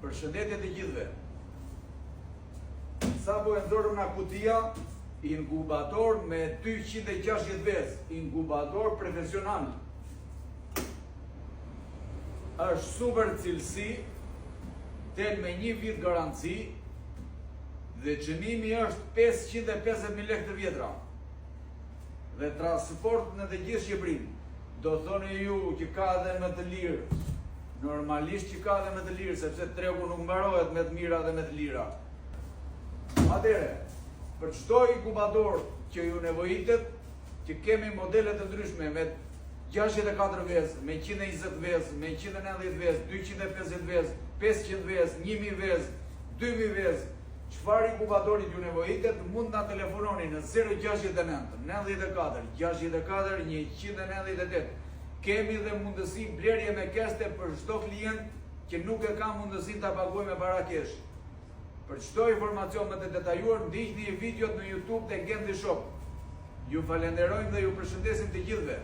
Përshëndetje të gjithëve. Sa po e nxorëm nga kutia, inkubator me 260 vezë, inkubator profesional. Është super cilësi, tel me 1 vit garanci dhe çmimi është 550.000 lekë të vjetra. Dhe transport në të gjithë Shqipërinë. Do thoni ju që ka edhe më të lirë. Normalisht që ka dhe me të lirë, sepse tregu nuk mbarohet me të mira dhe me të lira. Atëre, për çdo inkubator që ju nevojitet, që kemi modele të ndryshme me 64 vezë, me 120 vezë, me 190 vezë, 250 vezë, 500 vezë, 1000 vezë, 2000 vezë, çfarë inkubatorit ju nevojitet, mund na telefononi në 069 94 64 198. Kemi dhe mundësi blerje me keste për çdo klient që nuk e ka mundësin ta paguajë me para kesh. Për çdo informacion më të detajuar, ndiqni videot në YouTube të Gendi Shop. Ju falenderojmë dhe ju përshëndesim të gjithëve.